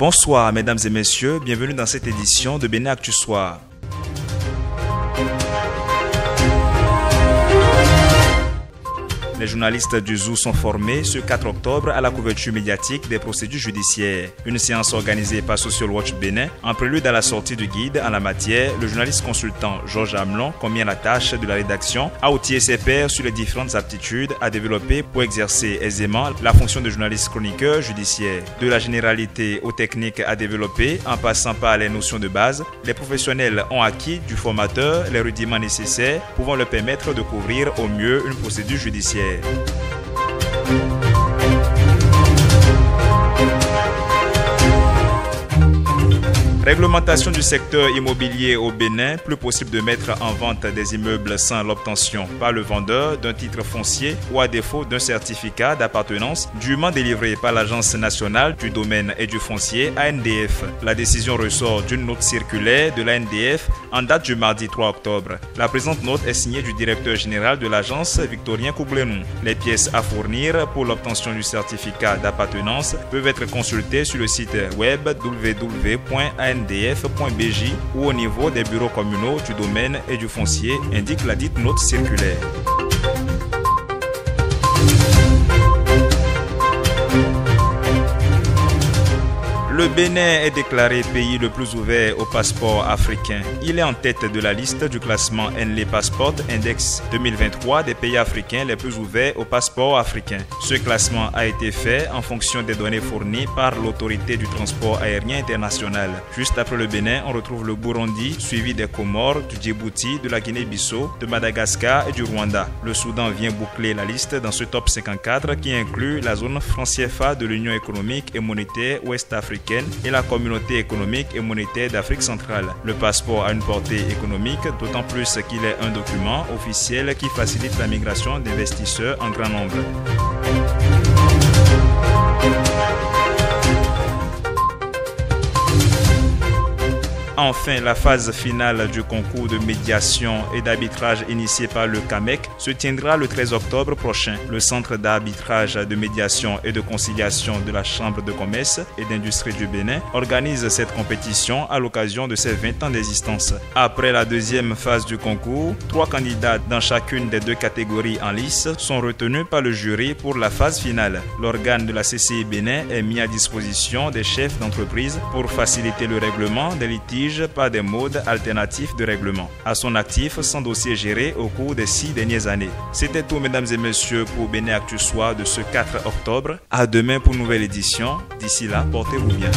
Bonsoir mesdames et messieurs, bienvenue dans cette édition de Bénin Actu Soir. Les journalistes du Zoo sont formés ce 4 octobre à la couverture médiatique des procédures judiciaires. Une séance organisée par Social Watch Bénin en prélude à la sortie du guide en la matière. Le journaliste consultant Georges Amelon convient la tâche de la rédaction à outiller ses pairs sur les différentes aptitudes à développer pour exercer aisément la fonction de journaliste chroniqueur judiciaire. De la généralité aux techniques à développer en passant par les notions de base, les professionnels ont acquis du formateur les rudiments nécessaires pouvant leur permettre de couvrir au mieux une procédure judiciaire. Réglementation du secteur immobilier au Bénin, plus possible de mettre en vente des immeubles sans l'obtention par le vendeur d'un titre foncier ou à défaut d'un certificat d'appartenance dûment délivré par l'Agence nationale du domaine et du foncier ANDF. La décision ressort d'une note circulaire de l'ANDF en date du mardi 3 octobre. La présente note est signée du directeur général de l'agence, Victorien Koublenou. Les pièces à fournir pour l'obtention du certificat d'appartenance peuvent être consultées sur le site web www.andf.bj ou au niveau des bureaux communaux du domaine et du foncier, indique la dite note circulaire. Le Bénin est déclaré pays le plus ouvert au passeport africain. Il est en tête de la liste du classement Henley Passport Index 2023 des pays africains les plus ouverts au passeport africain. Ce classement a été fait en fonction des données fournies par l'autorité du transport aérien international. Juste après le Bénin, on retrouve le Burundi, suivi des Comores, du Djibouti, de la Guinée-Bissau, de Madagascar et du Rwanda. Le Soudan vient boucler la liste dans ce top 54 qui inclut la zone franc CFA de l'Union économique et monétaire ouest-africaine et la communauté économique et monétaire d'Afrique centrale. Le passeport a une portée économique, d'autant plus qu'il est un document officiel qui facilite la migration d'investisseurs en grand nombre. Enfin, la phase finale du concours de médiation et d'arbitrage initié par le CAMEC se tiendra le 13 octobre prochain. Le Centre d'arbitrage, de médiation et de conciliation de la Chambre de commerce et d'industrie du Bénin organise cette compétition à l'occasion de ses 20 ans d'existence. Après la deuxième phase du concours, 3 candidats dans chacune des 2 catégories en lice sont retenus par le jury pour la phase finale. L'organe de la CCI Bénin est mis à disposition des chefs d'entreprise pour faciliter le règlement des litiges par des modes alternatifs de règlement. À son actif, 100 dossiers gérés au cours des 6 dernières années. C'était tout mesdames et messieurs pour Bénin Actu Soir de ce 4 octobre. À demain pour une nouvelle édition. D'ici là, portez-vous bien.